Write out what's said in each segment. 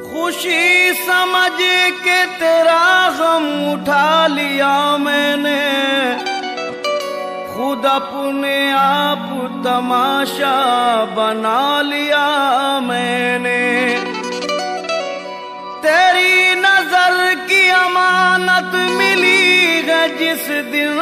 खुशी समझ के तेरा गम उठा लिया मैंने, खुद अपने आप तमाशा बना लिया मैंने। तेरी नजर की अमानत मिली है जिस दिन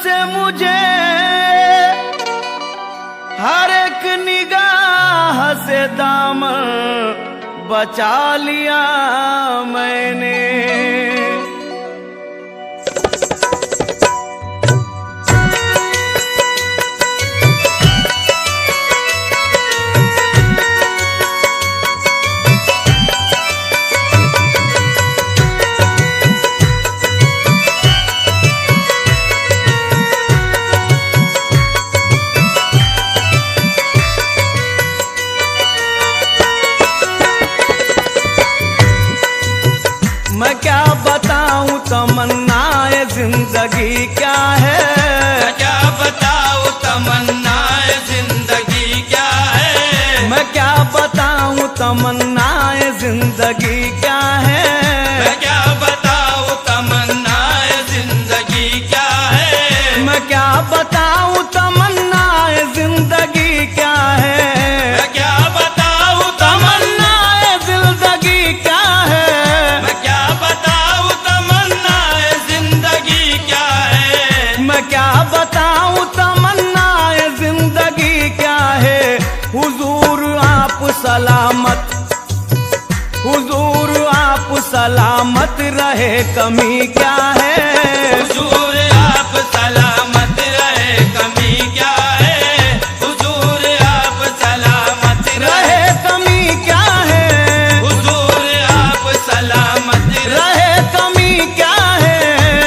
से मुझे, हर एक निगाह से दामन बचा लिया मैंने। मैं क्या बताऊं तमन्नाए जिंदगी क्या है, मैं क्या बताऊं तमन्नाए जिंदगी क्या है, मैं क्या बताऊं तमन्नाए जिंदगी क्या है, मैं क्या बताऊं तमन्नाए जिंदगी क्या है, मैं क्या बताऊं तमन्नाए जिंदगी क्या है, मैं क्या बताऊं तमन्नाए जिंदगी क्या है, मैं क्या बताऊं तमन्नाए जिंदगी क्या है, मैं क्या बताऊं तमन्नाए जिंदगी क्या है। हुजूर आप सलामत, हुजूर आप सलामत रहे कमी क्या है, हुजूर आप सलामत रहे कमी क्या है, हुजूर आप सलामत रहे कमी क्या है, हुजूर आप सलामत रहे कमी क्या है,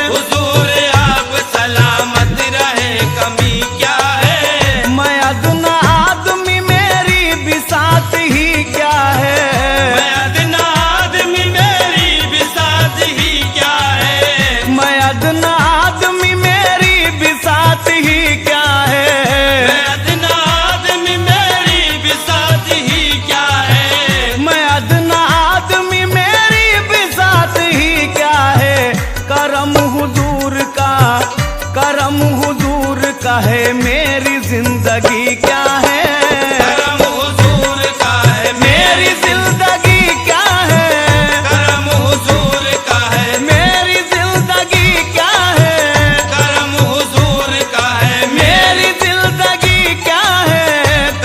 हुजूर आप सलामत रहे कमी क्या है। मैं अदना आदमी मेरी बिसात ही क्या है, मैं अदना आदमी मेरी बिसात ही क्या है, मैं अदना आदमी मेरी बिसात ही क्या है, मैं अदना आदमी मेरी बिसात ही क्या है, मैं अदना आदमी मेरी बिसात ही क्या है। करम हुजूर का, करम हुजूर का है मेरी जिंदगी क्या है, करम हुजूर का है मेरी जिंदगी क्या है, करम हुजूर का है मेरी जिंदगी क्या है, करम हुजूर का है मेरी जिंदगी क्या है,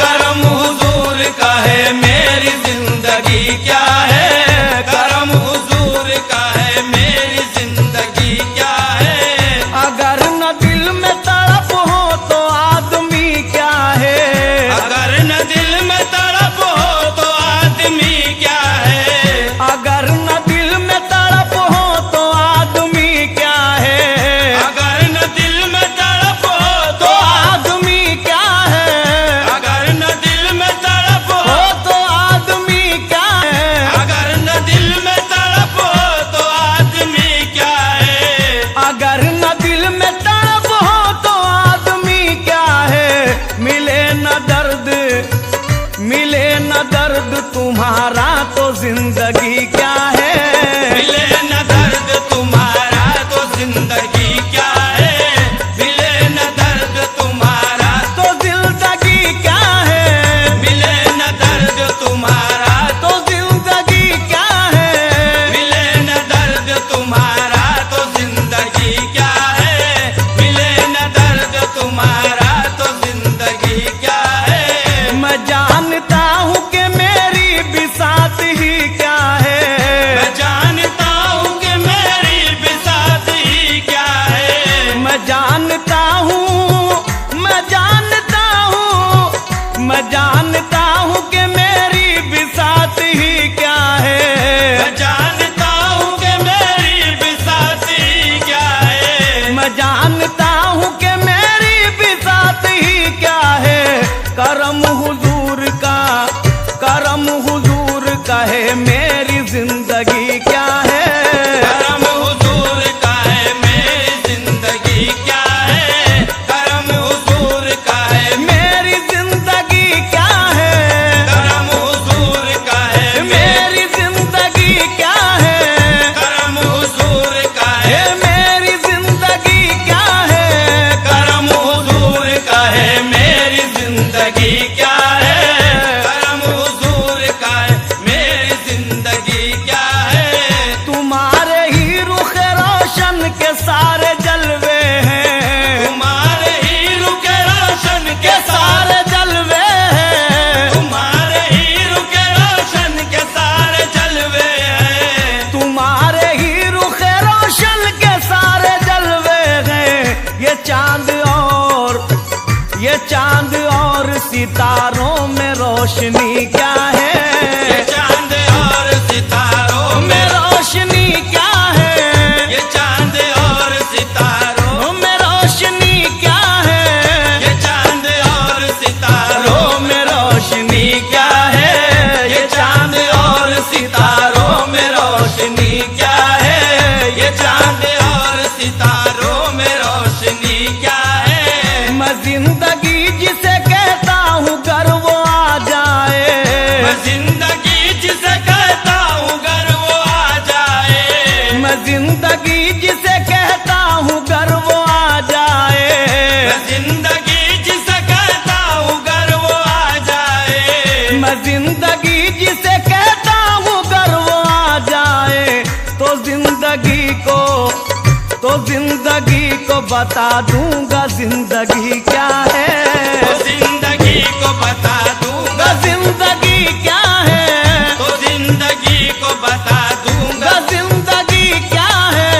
करम हुजूर का है मेरी जिंदगी क्या है, करम हुजूर का है मेरी जिंदगी क्या है। अगर न दिल में तड़प हो तो आदमी क्या है, अगर न दिल में तड़प हो तो आदमी क्या है, अगर न दिल में तड़प हो तो आदमी क्या है, अगर न दिल में तड़प हो तो आदमी क्या है, अगर न दिल में तड़प हो तो आदमी क्या है, अगर न दिल में तड़प हो तो आदमी क्या है, अगर न दिल में तड़प हो तो आदमी क्या है। मिले न दर्द, मिले न दर्द तुम्हारा तो जिंदगी क्या है, मिले न दर्द तुम्हारा तो जिंदगी क्या है, मिले न दर्द तुम्हारा तो जिंदगी क्या है, मिले न दर्द तुम्हारा तो जिंदगी क्या है, मिले न दर्द तुम्हारा तो जिंदगी क्या है, मिले न दर्द तुम्हारा तो जिंदगी क्या है। मैं जानता हूँ कि मेरी बिसात ही क्या है, मैं जानता हूँ कि मेरी बिसात ही क्या है, मैं जानता हूँ, मैं जानता हूँ, मैं जानता हूँ कि मेरी बिसात ही क्या है, मैं जानता हूँ कि मेरी बिसात ही क्या है, मैं जानता हूँ कि मेरी बिसात ही क्या है। करम हुजूर का, करम हुजूर का है मेरी जिंदगी क्या है, करम हुजूर का है मेरी जिंदगी क्या है, करम हुजूर का है मेरी जिंदगी क्या है, करम हुजूर का है मेरी जिंदगी सितारों में रोशनी क्या है? ये चांद और सितारों में में रोशनी क्या है? ये चांद और सितारों में रोशनी क्या है? ये चांद और सितारों में रोशनी क्या है? ये चांद और सितारों में रोशनी क्या है? ये चांद और सितारों में रोशनी क्या है? मैं जिंदगी जिसे कहता हूँ घर वो आ जाए। मैं जिंदगी जिसे कहता हूँ घर वो आ जाए। मैं जिंदगी जिसे कहता हूँ घर वो आ जाए। मैं जिंदगी जिसे कहता हूँ घर वो आ जाए। मैं जिंदगी जिसे कहता हूँ घर वो आ जाए। तो जिंदगी को बता दूंगा जिंदगी क्या है? तो जिंदगी को बता दूंगा जिंदगी क्या है? तो जिंदगी को बता दूंगा जिंदगी क्या है?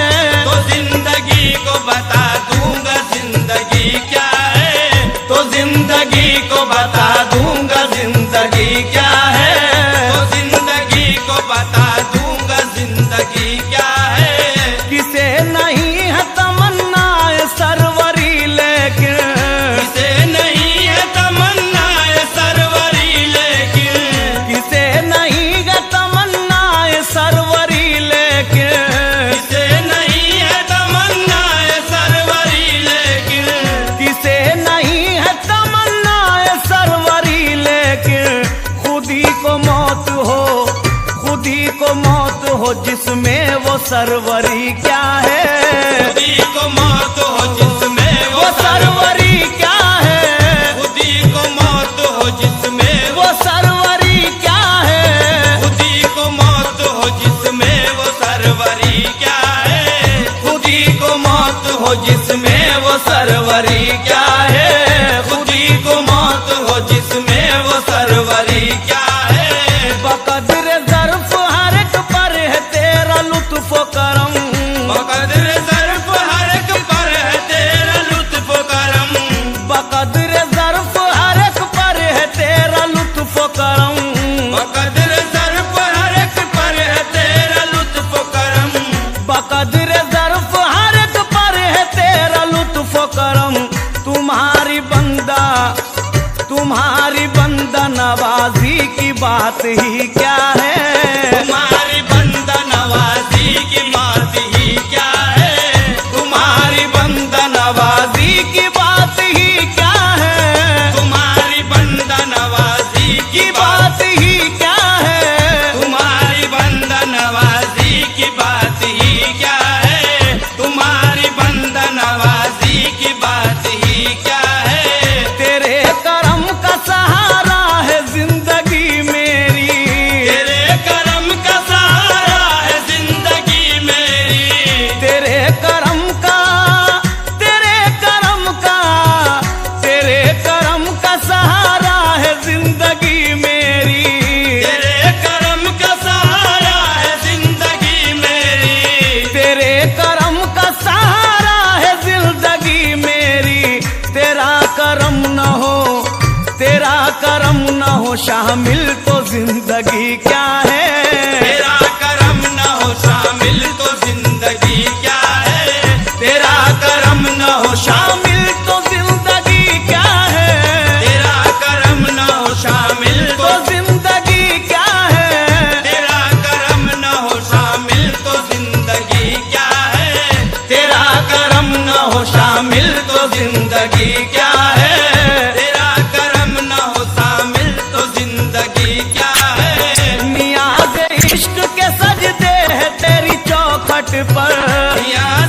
तो जिंदगी को बता दूंगा जिंदगी क्या है? तो जिंदगी को बता दूंगा जिंदगी क्या है? तो जिंदगी को बता दूंगा जिंदगी क्या है? किसे नहीं है तमन्नाए सरवरी लेकिन किसे नहीं है तमन्नाए सरवरी लेकिन किसे नहीं है तमन्नाए सरवरी लेकिन किसे नहीं है तमन्नाए सरवरी लेकिन किसे नहीं है तमन्नाए सरवरी लेकिन खुदी को मौत हो जिसमें वो सरवरी क्या है? खुदी को मौत हो जिसमें वो सरवरी क्या है? खुदी को मौत हो जिसमें वो सरवरी क्या है? खुदी को मौत हो जिसमें वो सरवरी क्या है? खुदी को मौत हो जिसमें वो सरवरी क्या है? खुदी को मौत हो जिसमें वो सरवरी क्या है? बकदर ज़र्फ हर एक पर है तेरा लुत्फ करम। बकदर ज़र्फ हर एक पर है तेरा लुत्फ करम। बकदर ज़र्फ हर एक पर है तेरा लुत्फ करम। बकदर ज़र्फ हर एक पर है तेरा लुत्फ करम। बकदर ज़र्फ हर एक पर है तेरा लुत्फ करम। तुम्हारी बंदा नवाजी की बात ही क्या है? तुम्हारी बंदा नवाजी की बात ही क्या है? तुम्हारी बंदा नवाजी की बात ही क्या है? तुम्हारी बंदा नवाजी की बात ही क्या है? तुम्हारी बंदा नवाजी की बात ही क्या है? तुम्हारी बंदा नवाजी की बात ही क्या है? तेरे करम का सहारा है जिंदगी मेरी। तेरे करम का सहारा है जिंदगी मेरी। तेरे करम का सहारा है जिंदगी मेरी। तेरे करम का सहारा है जिंदगी मेरी। तेरे करम का सहारा है जिंदगी मेरी। तेरा करम न हो शामिल तो जिंदगी क्या है? तेरा करम न हो शामिल तो जिंदगी क्या है? तेरा करम न हो शामिल तो जिंदगी क्या है? तेरा करम न हो शामिल तो जिंदगी क्या है? तेरा करम न हो शामिल तो जिंदगी क्या है? तेरा करम न हो शामिल तो जिंदगी क्या है? तेरा करम न हो शामिल तो जिंदगी क्या है? नियाज़ इश्क के सजदे है तेरी चौखट पर। नियाज़